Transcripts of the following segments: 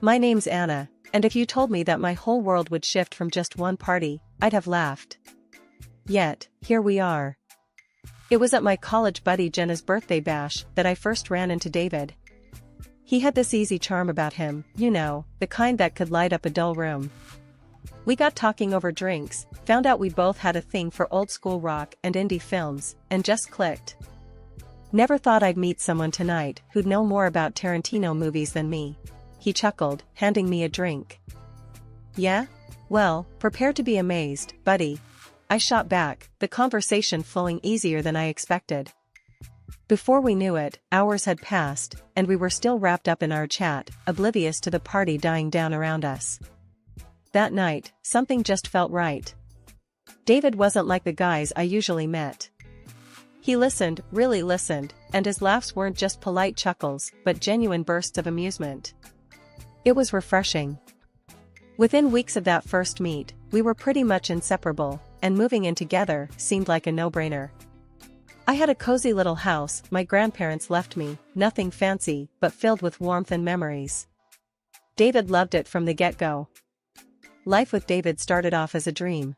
My name's Anna, and if you told me that my whole world would shift from just one party, I'd have laughed. Yet, here we are. It was at my college buddy Jenna's birthday bash that I first ran into David. He had this easy charm about him, you know, the kind that could light up a dull room. We got talking over drinks, found out we both had a thing for old-school rock and indie films, and just clicked. Never thought I'd meet someone tonight who'd know more about Tarantino movies than me. He chuckled, handing me a drink. Yeah? Well, prepare to be amazed, buddy. I shot back, the conversation flowing easier than I expected. Before we knew it, hours had passed, and we were still wrapped up in our chat, oblivious to the party dying down around us. That night, something just felt right. David wasn't like the guys I usually met. He listened, really listened, and his laughs weren't just polite chuckles, but genuine bursts of amusement. It was refreshing. Within weeks of that first meet, we were pretty much inseparable, and moving in together seemed like a no-brainer. I had a cozy little house my grandparents left me, nothing fancy, but filled with warmth and memories. David loved it from the get-go. Life with David started off as a dream.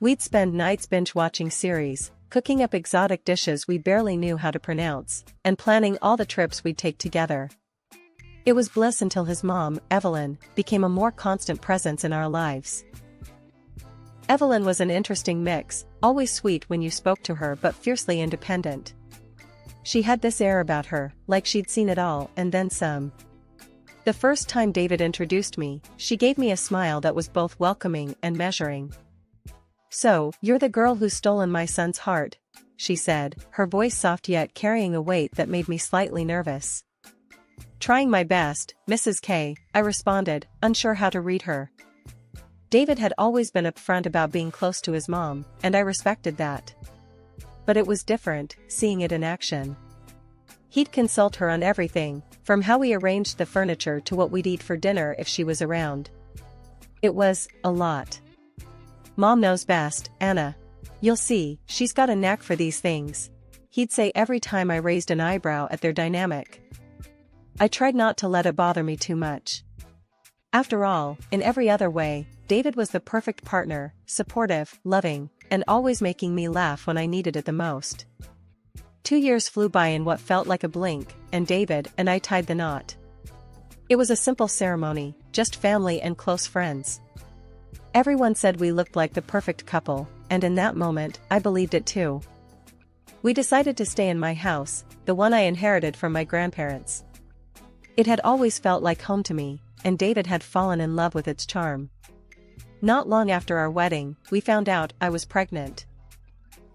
We'd spend nights binge-watching series, cooking up exotic dishes we barely knew how to pronounce, and planning all the trips we'd take together. It was bliss until his mom, Evelyn, became a more constant presence in our lives. Evelyn was an interesting mix, always sweet when you spoke to her but fiercely independent. She had this air about her, like she'd seen it all and then some. The first time David introduced me, she gave me a smile that was both welcoming and measuring. "So, you're the girl who's stolen my son's heart," she said, her voice soft yet carrying a weight that made me slightly nervous. "Trying my best, Mrs. K," I responded, unsure how to read her. David had always been upfront about being close to his mom, and I respected that. But it was different, seeing it in action. He'd consult her on everything, from how we arranged the furniture to what we'd eat for dinner if she was around. It was a lot. "Mom knows best, Anna. You'll see, she's got a knack for these things," he'd say every time I raised an eyebrow at their dynamic. I tried not to let it bother me too much. After all, in every other way, David was the perfect partner, supportive, loving, and always making me laugh when I needed it the most. 2 years flew by in what felt like a blink, and David and I tied the knot. It was a simple ceremony, just family and close friends. Everyone said we looked like the perfect couple, and in that moment, I believed it too. We decided to stay in my house, the one I inherited from my grandparents. It had always felt like home to me, and David had fallen in love with its charm. Not long after our wedding, we found out I was pregnant.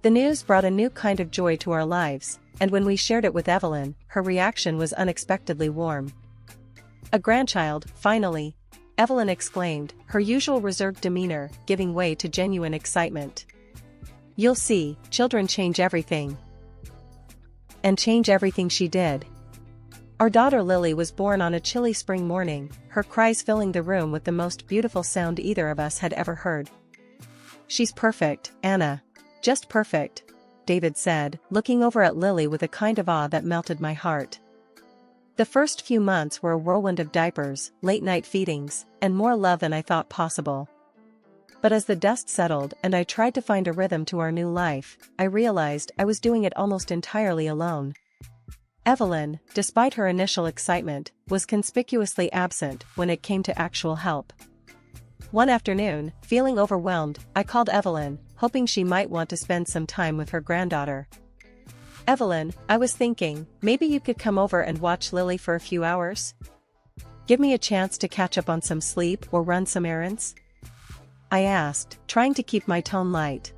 The news brought a new kind of joy to our lives, and when we shared it with Evelyn, her reaction was unexpectedly warm. "A grandchild, finally," Evelyn exclaimed, her usual reserved demeanor giving way to genuine excitement. "You'll see, children change everything." And change everything she did. Our daughter Lily was born on a chilly spring morning, her cries filling the room with the most beautiful sound either of us had ever heard. "She's perfect, Anna. Just perfect," David said, looking over at Lily with a kind of awe that melted my heart. The first few months were a whirlwind of diapers, late-night feedings, and more love than I thought possible. But as the dust settled and I tried to find a rhythm to our new life, I realized I was doing it almost entirely alone. Evelyn, despite her initial excitement, was conspicuously absent when it came to actual help. One afternoon, feeling overwhelmed, I called Evelyn, hoping she might want to spend some time with her granddaughter. "Evelyn, I was thinking, maybe you could come over and watch Lily for a few hours? Give me a chance to catch up on some sleep or run some errands?" I asked, trying to keep my tone light.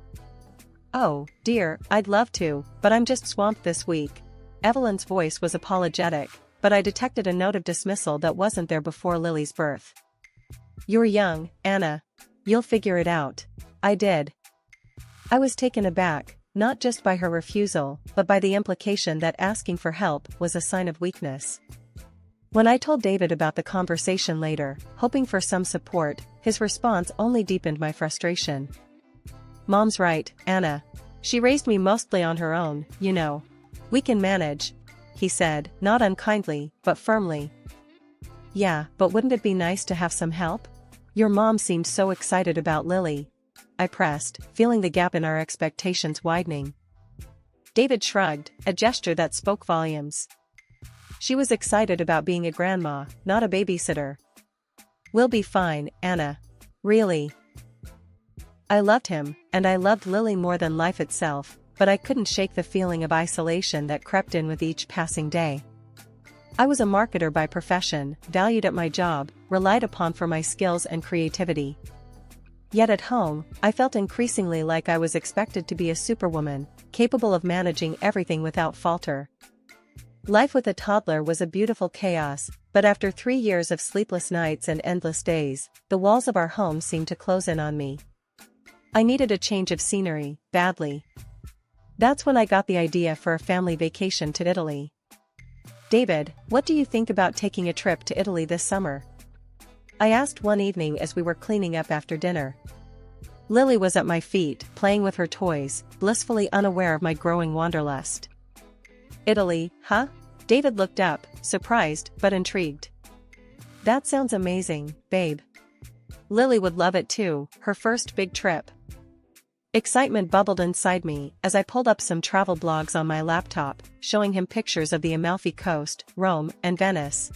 "Oh, dear, I'd love to, but I'm just swamped this week." Evelyn's voice was apologetic, but I detected a note of dismissal that wasn't there before Lily's birth. "You're young, Anna. You'll figure it out." I did. I was taken aback, not just by her refusal, but by the implication that asking for help was a sign of weakness. When I told David about the conversation later, hoping for some support, his response only deepened my frustration. "Mom's right, Anna. She raised me mostly on her own, you know. We can manage," he said, not unkindly, but firmly. Yeah, but wouldn't it be nice to have some help? Your mom seemed so excited about Lily. I pressed, feeling the gap in our expectations widening. David shrugged, a gesture that spoke volumes. She was excited about being a grandma, not a babysitter. We'll be fine, Anna. Really. I loved him, and I loved Lily more than life itself, but I couldn't shake the feeling of isolation that crept in with each passing day. I was a marketer by profession, valued at my job, relied upon for my skills and creativity. Yet at home, I felt increasingly like I was expected to be a superwoman, capable of managing everything without falter. Life with a toddler was a beautiful chaos, but after 3 years of sleepless nights and endless days, the walls of our home seemed to close in on me. I needed a change of scenery, badly. That's when I got the idea for a family vacation to Italy. David, what do you think about taking a trip to Italy this summer? I asked one evening as we were cleaning up after dinner. Lily was at my feet, playing with her toys, blissfully unaware of my growing wanderlust. Italy, huh? David looked up, surprised but intrigued. That sounds amazing, babe. Lily would love it too, her first big trip. Excitement bubbled inside me as I pulled up some travel blogs on my laptop, showing him pictures of the Amalfi Coast, Rome, and Venice.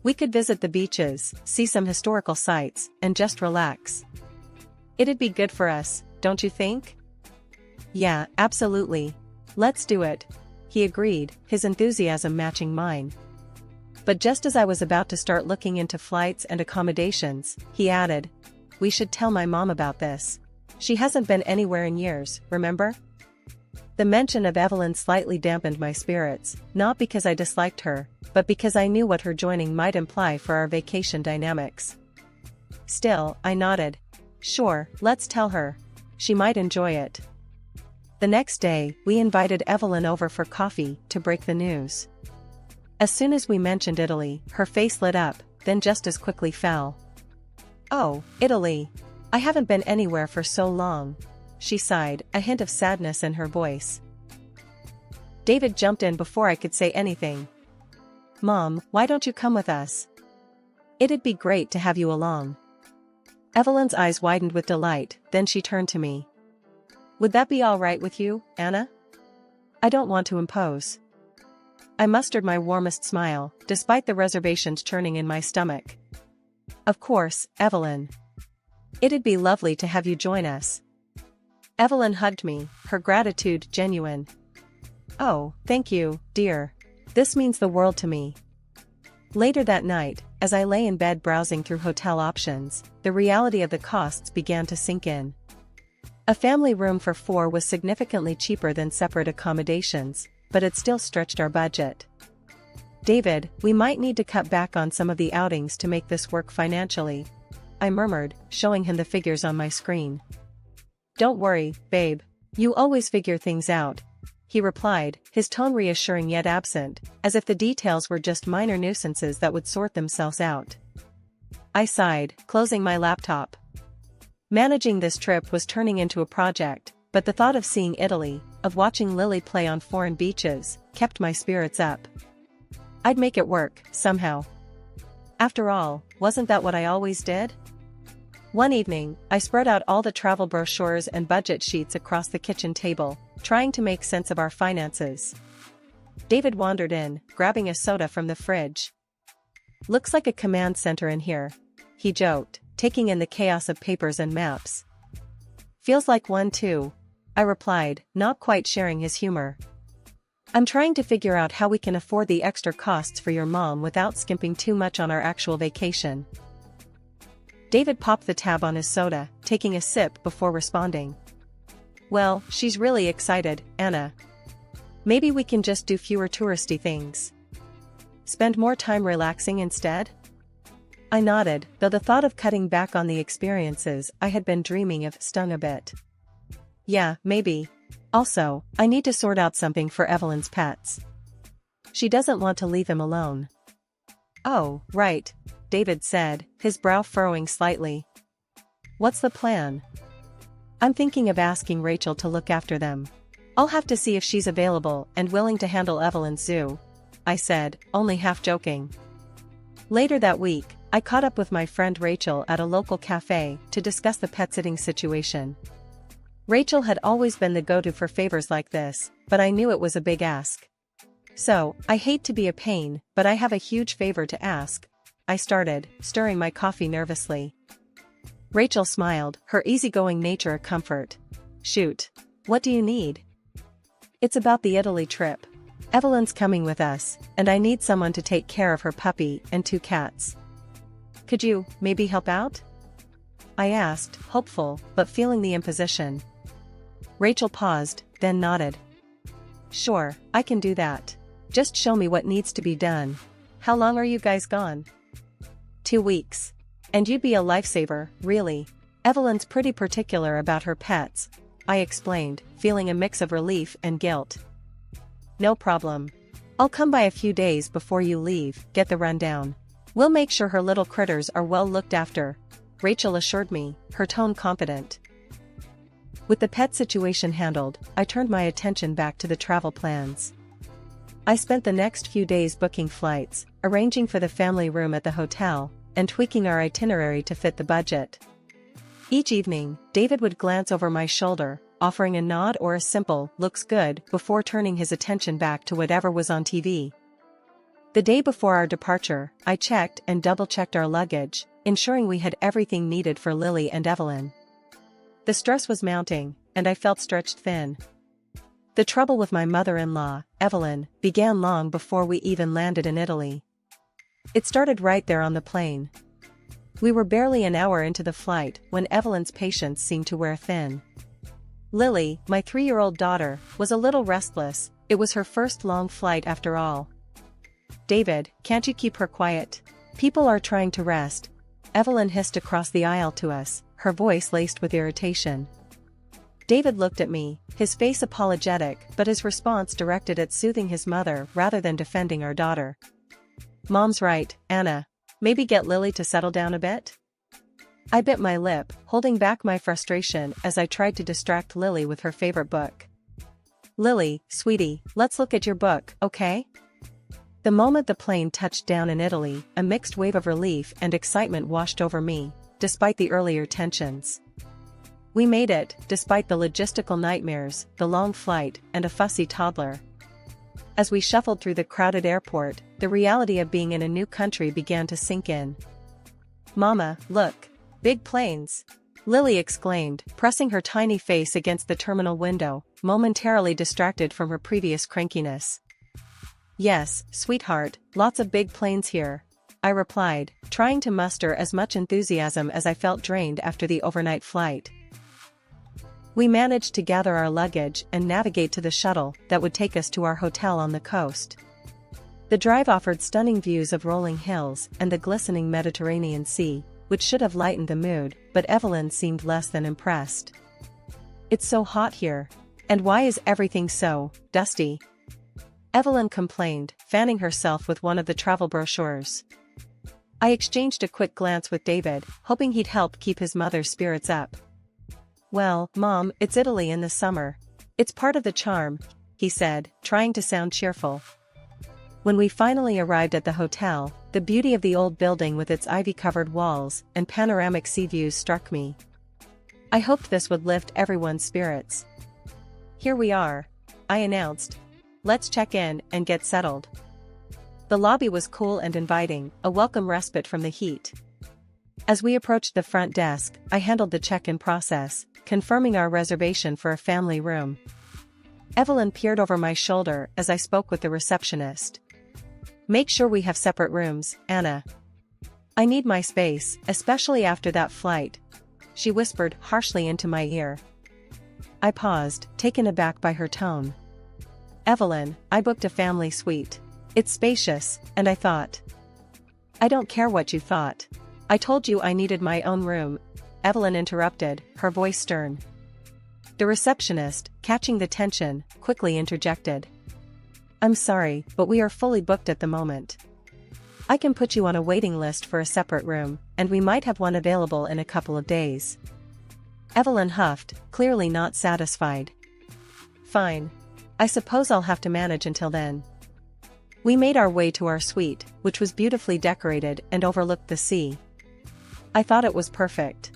We could visit the beaches, see some historical sites, and just relax. It'd be good for us, don't you think? Yeah, absolutely. Let's do it. He agreed, his enthusiasm matching mine. But just as I was about to start looking into flights and accommodations, he added, "We should tell my mom about this. She hasn't been anywhere in years, remember?" The mention of Evelyn slightly dampened my spirits, not because I disliked her, but because I knew what her joining might imply for our vacation dynamics. Still, I nodded. Sure, let's tell her. She might enjoy it. The next day, we invited Evelyn over for coffee to break the news. As soon as we mentioned Italy, her face lit up, then just as quickly fell. "Oh, Italy. I haven't been anywhere for so long," she sighed, a hint of sadness in her voice. David jumped in before I could say anything. "Mom, why don't you come with us? It'd be great to have you along." Evelyn's eyes widened with delight, then she turned to me. "Would that be all right with you, Anna? I don't want to impose." I mustered my warmest smile, despite the reservations churning in my stomach. "Of course, Evelyn. It'd be lovely to have you join us." Evelyn hugged me, her gratitude genuine. "Oh, thank you, dear. This means the world to me." Later that night, as I lay in bed browsing through hotel options, the reality of the costs began to sink in. A family room for 4 was significantly cheaper than separate accommodations, but it still stretched our budget. "David, we might need to cut back on some of the outings to make this work financially," I murmured, showing him the figures on my screen. "Don't worry, babe. You always figure things out," he replied, his tone reassuring yet absent, as if the details were just minor nuisances that would sort themselves out. I sighed, closing my laptop. Managing this trip was turning into a project, but the thought of seeing Italy, of watching Lily play on foreign beaches, kept my spirits up. I'd make it work, somehow. After all, wasn't that what I always did? One evening, I spread out all the travel brochures and budget sheets across the kitchen table, trying to make sense of our finances. David wandered in, grabbing a soda from the fridge. "Looks like a command center in here," he joked, taking in the chaos of papers and maps. "Feels like one too," I replied, not quite sharing his humor. "I'm trying to figure out how we can afford the extra costs for your mom without skimping too much on our actual vacation." David popped the tab on his soda, taking a sip before responding. "Well, she's really excited, Anna. Maybe we can just do fewer touristy things. Spend more time relaxing instead?" I nodded, though the thought of cutting back on the experiences I had been dreaming of stung a bit. "Yeah, maybe. Also, I need to sort out something for Evelyn's pets. She doesn't want to leave him alone." "Oh, right," David said, his brow furrowing slightly. "What's the plan?" "I'm thinking of asking Rachel to look after them. I'll have to see if she's available and willing to handle Evelyn's zoo," I said, only half joking. Later that week, I caught up with my friend Rachel at a local cafe to discuss the pet sitting situation. Rachel had always been the go-to for favors like this, but I knew it was a big ask. So, I hate to be a pain, but I have a huge favor to ask. I started, stirring my coffee nervously. Rachel smiled, her easygoing nature a comfort. Shoot. What do you need? It's about the Italy trip. Evelyn's coming with us, and I need someone to take care of her puppy and 2 cats. Could you, maybe help out? I asked, hopeful, but feeling the imposition. Rachel paused, then nodded. Sure, I can do that. Just show me what needs to be done. How long are you guys gone? 2 weeks. And you'd be a lifesaver, really. Evelyn's pretty particular about her pets, I explained, feeling a mix of relief and guilt. No problem. I'll come by a few days before you leave, get the rundown. We'll make sure her little critters are well looked after, Rachel assured me, her tone confident. With the pet situation handled, I turned my attention back to the travel plans. I spent the next few days booking flights, arranging for the family room at the hotel, and tweaking our itinerary to fit the budget. Each evening, David would glance over my shoulder, offering a nod or a simple, "looks good," before turning his attention back to whatever was on TV. The day before our departure, I checked and double-checked our luggage, ensuring we had everything needed for Lily and Evelyn. The stress was mounting, and I felt stretched thin. The trouble with my mother-in-law, Evelyn, began long before we even landed in Italy. It started right there on the plane. We were barely an hour into the flight when Evelyn's patience seemed to wear thin. Lily, my 3-year-old daughter, was a little restless. It was her first long flight after all. "David, can't you keep her quiet? People are trying to rest," Evelyn hissed across the aisle to us, her voice laced with irritation. David looked at me, his face apologetic, but his response directed at soothing his mother rather than defending our daughter. "Mom's right, Anna. Maybe get Lily to settle down a bit?" I bit my lip, holding back my frustration as I tried to distract Lily with her favorite book. "Lily, sweetie, let's look at your book, okay?" The moment the plane touched down in Italy, a mixed wave of relief and excitement washed over me, despite the earlier tensions. We made it, despite the logistical nightmares, the long flight, and a fussy toddler. As we shuffled through the crowded airport, the reality of being in a new country began to sink in. "Mama, look. Big planes!" Lily exclaimed, pressing her tiny face against the terminal window, momentarily distracted from her previous crankiness. "Yes, sweetheart, lots of big planes here," I replied, trying to muster as much enthusiasm as I felt drained after the overnight flight. We managed to gather our luggage and navigate to the shuttle that would take us to our hotel on the coast. The drive offered stunning views of rolling hills and the glistening Mediterranean Sea, which should have lightened the mood, but Evelyn seemed less than impressed. "It's so hot here. And why is everything so dusty?" Evelyn complained, fanning herself with one of the travel brochures. I exchanged a quick glance with David, hoping he'd help keep his mother's spirits up. "Well, Mom, it's Italy in the summer. It's part of the charm," he said, trying to sound cheerful. When we finally arrived at the hotel, the beauty of the old building with its ivy-covered walls and panoramic sea views struck me. I hoped this would lift everyone's spirits. "Here we are," I announced. "Let's check in and get settled." The lobby was cool and inviting, a welcome respite from the heat. As we approached the front desk, I handled the check-in process, confirming our reservation for a family room. Evelyn peered over my shoulder as I spoke with the receptionist. "Make sure we have separate rooms, Anna. I need my space, especially after that flight," she whispered harshly into my ear. I paused, taken aback by her tone. "Evelyn, I booked a family suite. It's spacious," and I thought. "I don't care what you thought. I told you I needed my own room," Evelyn interrupted, her voice stern. The receptionist, catching the tension, quickly interjected. "I'm sorry, but we are fully booked at the moment. I can put you on a waiting list for a separate room, and we might have one available in a couple of days." Evelyn huffed, clearly not satisfied. "Fine. I suppose I'll have to manage until then." We made our way to our suite, which was beautifully decorated and overlooked the sea. I thought it was perfect.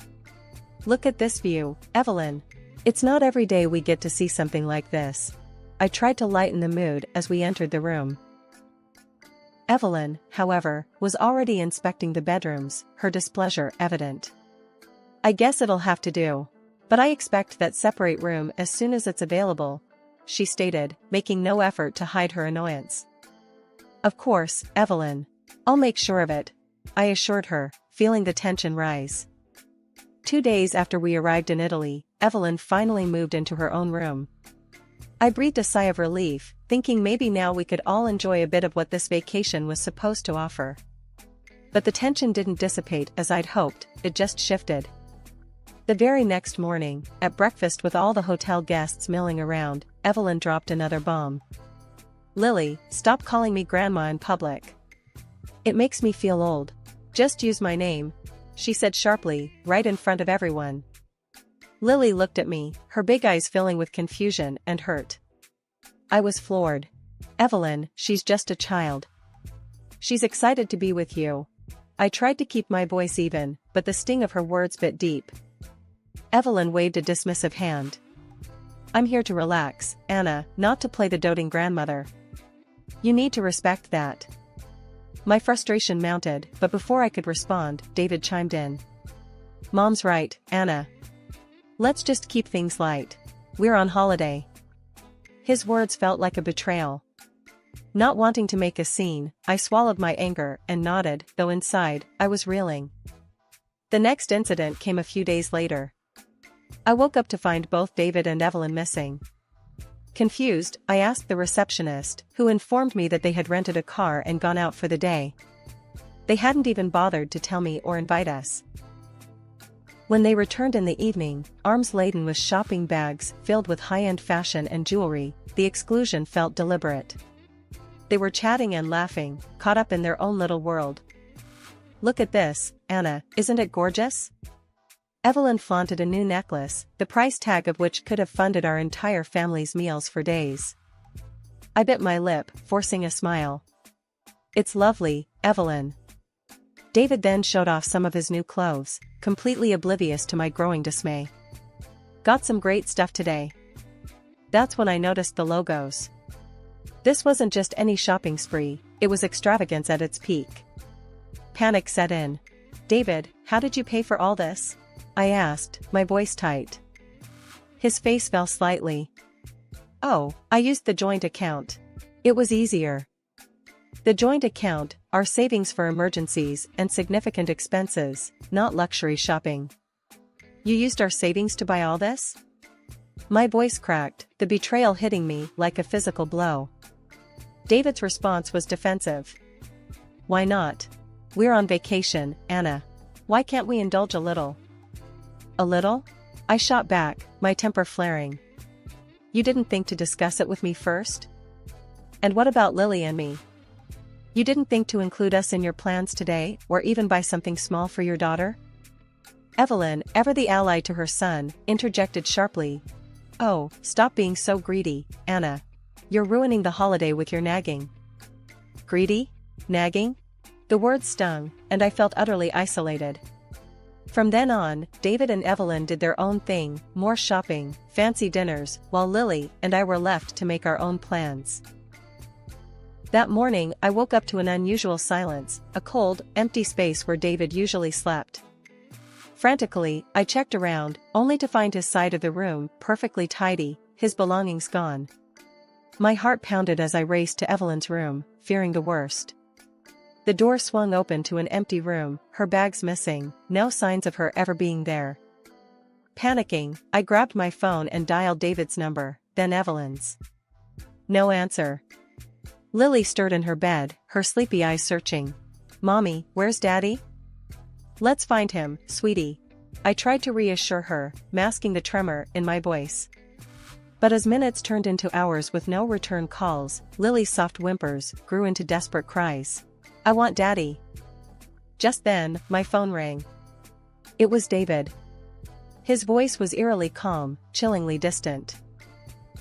Look at this view, Evelyn. It's not every day we get to see something like this. I tried to lighten the mood as we entered the room. Evelyn, however, was already inspecting the bedrooms, her displeasure evident. I guess it'll have to do. But I expect that separate room as soon as it's available, she stated, making no effort to hide her annoyance. Of course, Evelyn. I'll make sure of it, I assured her, feeling the tension rise. 2 days after we arrived in Italy, Evelyn finally moved into her own room. I breathed a sigh of relief, thinking maybe now we could all enjoy a bit of what this vacation was supposed to offer. But the tension didn't dissipate as I'd hoped, it just shifted. The very next morning, at breakfast with all the hotel guests milling around, Evelyn dropped another bomb. Lily, stop calling me grandma in public. It makes me feel old. Just use my name, she said sharply, right in front of everyone. Lily looked at me, her big eyes filling with confusion and hurt. I was floored. Evelyn, she's just a child. She's excited to be with you. I tried to keep my voice even, but the sting of her words bit deep. Evelyn waved a dismissive hand. I'm here to relax, Anna, not to play the doting grandmother. You need to respect that. My frustration mounted, but before I could respond, David chimed in. Mom's right, Anna. Let's just keep things light. We're on holiday. His words felt like a betrayal. Not wanting to make a scene, I swallowed my anger and nodded, though inside, I was reeling. The next incident came a few days later. I woke up to find both David and Evelyn missing. Confused, I asked the receptionist, who informed me that they had rented a car and gone out for the day. They hadn't even bothered to tell me or invite us. When they returned in the evening, arms laden with shopping bags filled with high-end fashion and jewelry, the exclusion felt deliberate. They were chatting and laughing, caught up in their own little world. Look at this, Anna, isn't it gorgeous? Evelyn flaunted a new necklace, the price tag of which could have funded our entire family's meals for days. I bit my lip, forcing a smile. It's lovely, Evelyn. David then showed off some of his new clothes, completely oblivious to my growing dismay. Got some great stuff today. That's when I noticed the logos. This wasn't just any shopping spree, it was extravagance at its peak. Panic set in. David, how did you pay for all this? I asked, my voice tight. His face fell slightly. Oh, I used the joint account. It was easier. The joint account, our savings for emergencies and significant expenses, not luxury shopping. You used our savings to buy all this? My voice cracked, the betrayal hitting me like a physical blow. David's response was defensive. Why not? We're on vacation, Anna. Why can't we indulge a little? A little? I shot back, my temper flaring. You didn't think to discuss it with me first? And what about Lily and me? You didn't think to include us in your plans today, or even buy something small for your daughter? Evelyn, ever the ally to her son, interjected sharply. Oh, stop being so greedy, Anna. You're ruining the holiday with your nagging. Greedy? Nagging? The words stung, and I felt utterly isolated. From then on, David and Evelyn did their own thing, more shopping, fancy dinners, while Lily and I were left to make our own plans. That morning I woke up to an unusual silence, a cold, empty space where David usually slept. Frantically, I checked around, only to find his side of the room perfectly tidy, his belongings gone. My heart pounded as I raced to Evelyn's room, fearing the worst. The door swung open to an empty room, her bags missing, no signs of her ever being there. Panicking, I grabbed my phone and dialed David's number, then Evelyn's. No answer. Lily stirred in her bed, her sleepy eyes searching. Mommy, where's Daddy? Let's find him, sweetie. I tried to reassure her, masking the tremor in my voice. But as minutes turned into hours with no return calls, Lily's soft whimpers grew into desperate cries. I want Daddy. Just then, my phone rang. It was David. His voice was eerily calm, chillingly distant.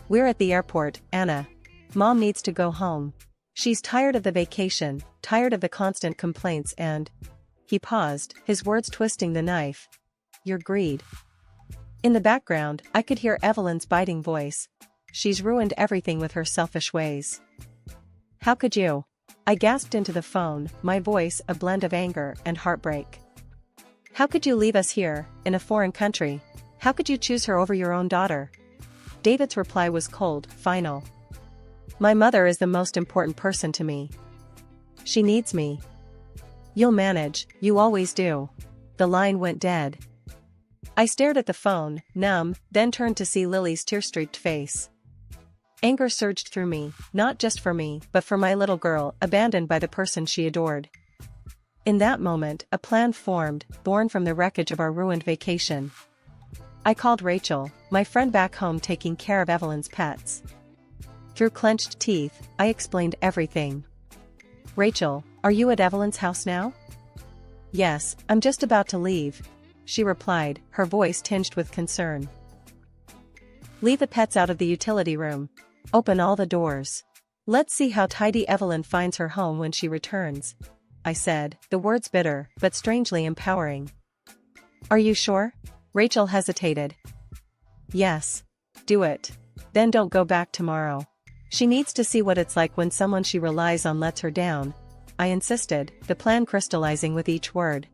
We're at the airport, Anna. Mom needs to go home. She's tired of the vacation, tired of the constant complaints and... He paused, his words twisting the knife. Your greed. In the background, I could hear Evelyn's biting voice. She's ruined everything with her selfish ways. How could you? I gasped into the phone, my voice a blend of anger and heartbreak. How could you leave us here, in a foreign country? How could you choose her over your own daughter? David's reply was cold, final. My mother is the most important person to me. She needs me. You'll manage, you always do. The line went dead. I stared at the phone, numb, then turned to see Lily's tear-streaked face. Anger surged through me, not just for me, but for my little girl, abandoned by the person she adored. In that moment, a plan formed, born from the wreckage of our ruined vacation. I called Rachel, my friend back home taking care of Evelyn's pets. Through clenched teeth, I explained everything. Rachel, are you at Evelyn's house now? Yes, I'm just about to leave, she replied, her voice tinged with concern. Leave the pets out of the utility room. Open all the doors. Let's see how tidy Evelyn finds her home when she returns, I said, the words bitter, but strangely empowering. Are you sure? Rachel hesitated. Yes. Do it. Then don't go back tomorrow. She needs to see what it's like when someone she relies on lets her down, I insisted, the plan crystallizing with each word.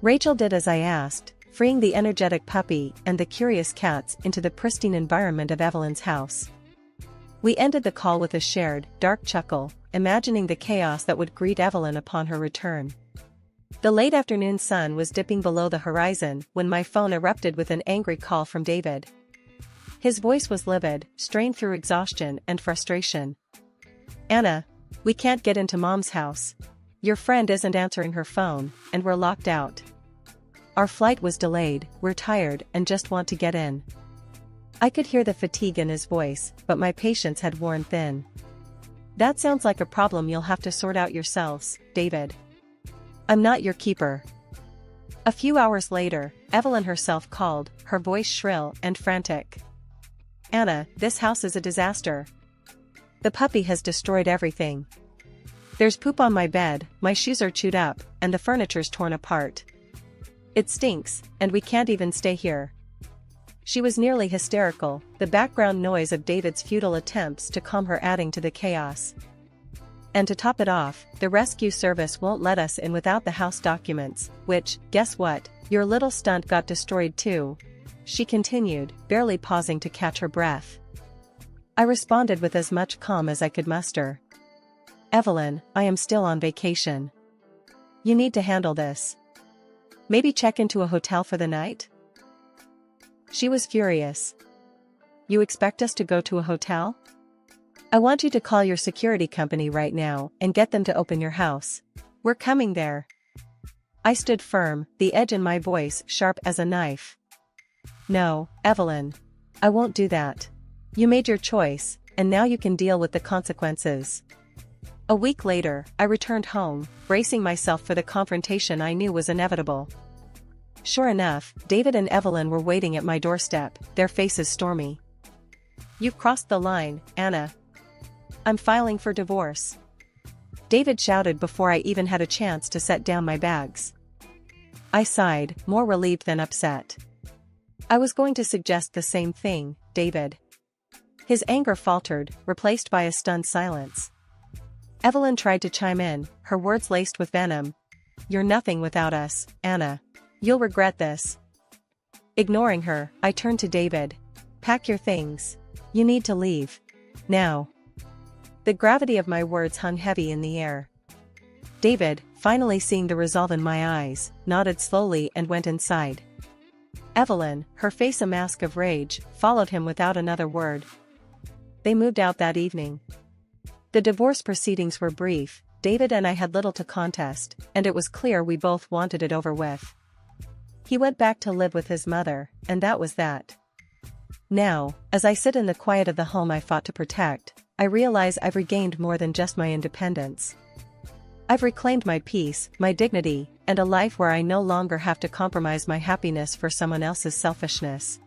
Rachel did as I asked, freeing the energetic puppy and the curious cats into the pristine environment of Evelyn's house. We ended the call with a shared, dark chuckle, imagining the chaos that would greet Evelyn upon her return. The late afternoon sun was dipping below the horizon when my phone erupted with an angry call from David. His voice was livid, strained through exhaustion and frustration. Anna, we can't get into Mom's house. Your friend isn't answering her phone, and we're locked out. Our flight was delayed, we're tired and just want to get in. I could hear the fatigue in his voice, but my patience had worn thin. That sounds like a problem you'll have to sort out yourselves, David. I'm not your keeper. A few hours later, Evelyn herself called, her voice shrill and frantic. Anna, this house is a disaster. The puppy has destroyed everything. There's poop on my bed, my shoes are chewed up, and the furniture's torn apart. It stinks, and we can't even stay here. She was nearly hysterical, the background noise of David's futile attempts to calm her adding to the chaos. And to top it off, the rescue service won't let us in without the house documents, which, guess what, your little stunt got destroyed too, she continued, barely pausing to catch her breath. I responded with as much calm as I could muster. Evelyn, I am still on vacation. You need to handle this. Maybe check into a hotel for the night? She was furious. You expect us to go to a hotel? I want you to call your security company right now and get them to open your house. We're coming there. I stood firm, the edge in my voice sharp as a knife. No, Evelyn. I won't do that. You made your choice, and now you can deal with the consequences. A week later, I returned home, bracing myself for the confrontation I knew was inevitable. Sure enough, David and Evelyn were waiting at my doorstep, their faces stormy. You crossed the line, Anna. I'm filing for divorce. David shouted before I even had a chance to set down my bags. I sighed, more relieved than upset. I was going to suggest the same thing, David. His anger faltered, replaced by a stunned silence. Evelyn tried to chime in, her words laced with venom. You're nothing without us, Anna. You'll regret this. Ignoring her, I turned to David. Pack your things. You need to leave. Now. The gravity of my words hung heavy in the air. David, finally seeing the resolve in my eyes, nodded slowly and went inside. Evelyn, her face a mask of rage, followed him without another word. They moved out that evening. The divorce proceedings were brief, David and I had little to contest, and it was clear we both wanted it over with. He went back to live with his mother, and that was that. Now, as I sit in the quiet of the home I fought to protect, I realize I've regained more than just my independence. I've reclaimed my peace, my dignity, and a life where I no longer have to compromise my happiness for someone else's selfishness.